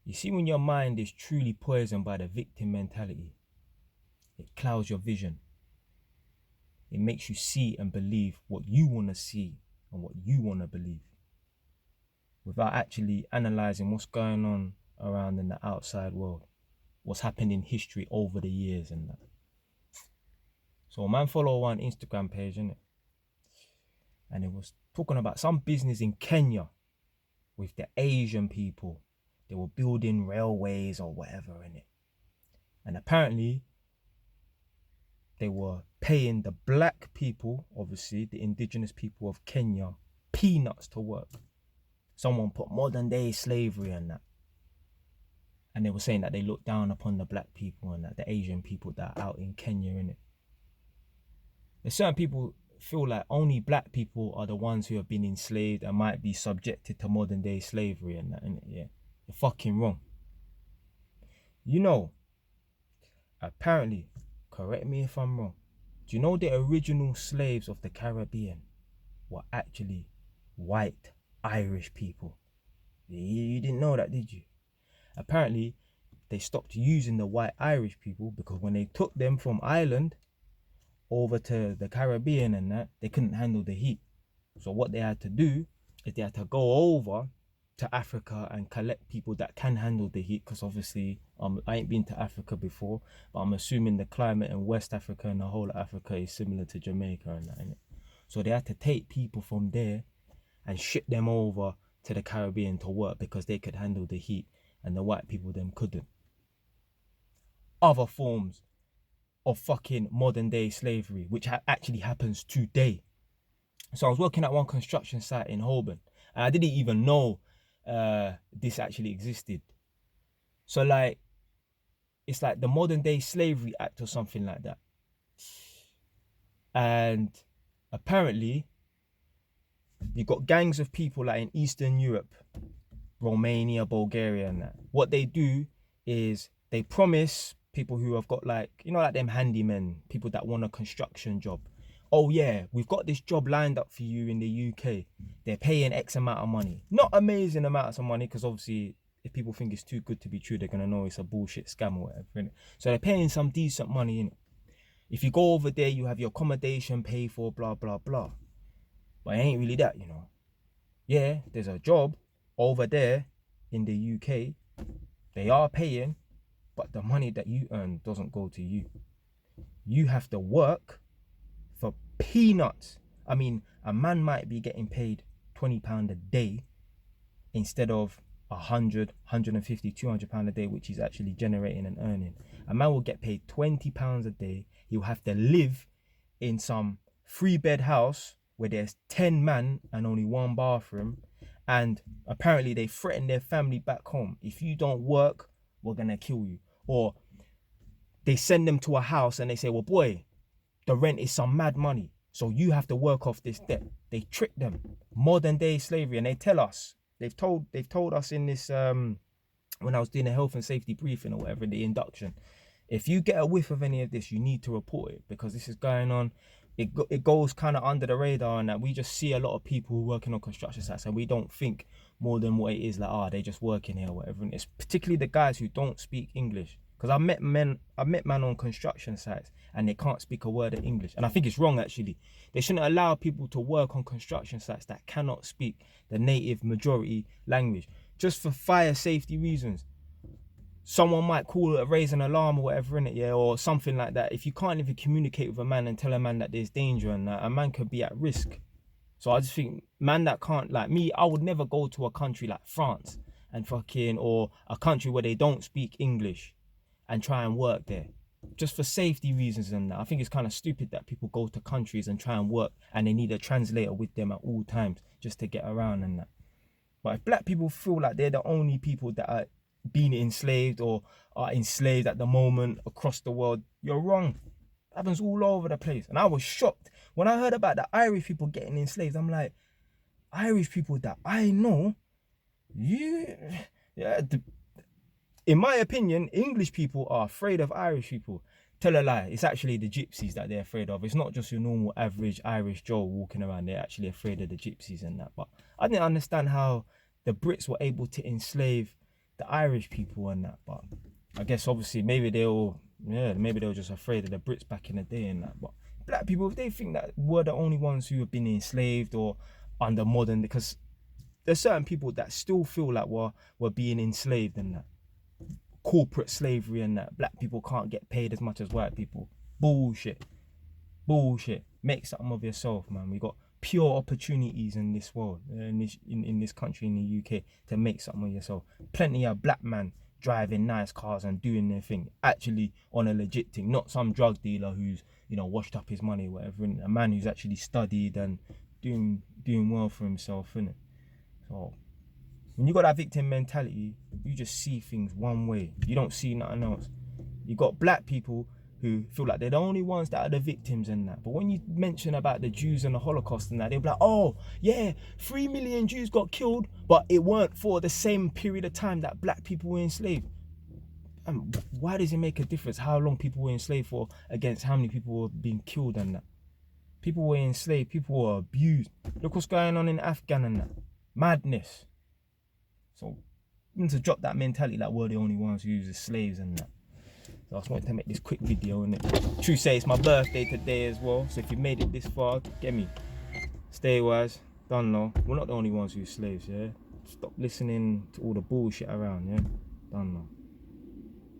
You see, when your mind is truly poisoned by the victim mentality, it clouds your vision. It makes you see and believe what you want to see and what you want to believe, without actually analysing what's going on around in the outside world, what's happened in history over the years and that. So a man follow one Instagram page, innit? And it was talking about some business in Kenya with the Asian people. They were building railways or whatever, innit? And apparently they were paying the black people, obviously the indigenous people of Kenya, peanuts to work. Someone put modern day slavery and that. And they were saying that they look down upon the black people and that the Asian people that are out in Kenya, innit? There's certain people feel like only black people are the ones who have been enslaved and might be subjected to modern day slavery and that, innit? Yeah, you're fucking wrong. You know, apparently, correct me if I'm wrong, do you know the original slaves of the Caribbean were actually white Irish people? You didn't know that, did you? Apparently, they stopped using the white Irish people because when they took them from Ireland over to the Caribbean and that, they couldn't handle the heat. So what they had to do is they had to go over to Africa and collect people that can handle the heat, because obviously I ain't been to Africa before, but I'm assuming the climate in West Africa and the whole of Africa is similar to Jamaica and that, innit? So they had to take people from there and ship them over to the Caribbean to work because they could handle the heat and the white people them couldn't. Other forms of fucking modern day slavery, which actually happens today. So I was working at one construction site in Holborn and I didn't even know this actually existed. So like, it's like the Modern Day Slavery Act or something like that. And apparently you got gangs of people like in Eastern Europe, Romania, Bulgaria and that. What they do is they promise people who have got like, you know, like them handymen, people that want a construction job. Oh yeah, we've got this job lined up for you in the UK. They're paying X amount of money. Not amazing amounts of money, because obviously if people think it's too good to be true, they're going to know it's a bullshit scam or whatever, innit? So they're paying some decent money, innit? If you go over there, you have your accommodation paid for, blah, blah, blah. But it ain't really that, you know. Yeah, there's a job over there in the UK. They are paying, but the money that you earn doesn't go to you. You have to work for peanuts. I mean, a man might be getting paid £20 a day instead of 100, 150, £200 a day, which is actually generating and earning. A man will get paid £20 a day. He'll have to live in some 3-bed house where there's 10 men and only 1 bathroom. And apparently they threaten their family back home. If you don't work, we're gonna kill you. Or they send them to a house and they say, well, boy, the rent is some mad money, so you have to work off this debt. They trick them. Modern day slavery. And they tell us, they've told us in this when I was doing a health and safety briefing or whatever, the induction, if you get a whiff of any of this, you need to report it, because this is going on. It goes kind of under the radar, and that we just see a lot of people working on construction sites and we don't think more than what it is, like, they just working here or whatever. And it's particularly the guys who don't speak English, because I met men on construction sites and they can't speak a word of English. And I think it's wrong, actually. They shouldn't allow people to work on construction sites that cannot speak the native majority language, just for fire safety reasons. Someone might call it, raise an alarm or whatever, in it, yeah, or something like that. If you can't even communicate with a man and tell a man that there's danger and that, a man could be at risk. So I just think, man that can't, like me, I would never go to a country like France and fucking, or a country where they don't speak English and try and work there, just for safety reasons and that. I think it's kind of stupid that people go to countries and try and work and they need a translator with them at all times just to get around and that. But if black people feel like they're the only people that are being enslaved or are enslaved at the moment across the world, you're wrong. It happens all over the place. And I was shocked when I heard about the Irish people getting enslaved. I'm like, Irish people that I know, in my opinion, English people are afraid of Irish people. Tell a lie, it's actually the gypsies that they're afraid of. It's not just your normal average Irish Joe walking around. They're actually afraid of the gypsies and that. But I didn't understand how the Brits were able to enslave the Irish people and that. But I guess obviously maybe they were just afraid of the Brits back in the day and that. But black people, if they think that we're the only ones who have been enslaved or under modern, because there's certain people that still feel like we're being enslaved and that. Corporate slavery and that. Black people can't get paid as much as white people. Bullshit. Make something of yourself, man. We got pure opportunities in this world, in this country, in the UK, to make something of yourself. Plenty of black men driving nice cars and doing their thing, actually on a legit thing, not some drug dealer who's washed up his money, whatever. And a man who's actually studied and doing well for himself, innit? So when you got that victim mentality, you just see things one way. You don't see nothing else. You got black people who feel like they're the only ones that are the victims and that. But when you mention about the Jews and the Holocaust and that, they'll be like, oh, yeah, 3 million Jews got killed, but it weren't for the same period of time that black people were enslaved. And why does it make a difference how long people were enslaved for against how many people were being killed and that? People were enslaved, people were abused. Look what's going on in Afghan and that. Madness. So we need to drop that mentality like we're the only ones who use the slaves and that. So I just wanted to make this quick video, and true say it's my birthday today as well. So if you made it this far, get me. Stay wise, don't know. We're not the only ones who use slaves, yeah? Stop listening to all the bullshit around, yeah? Don't know.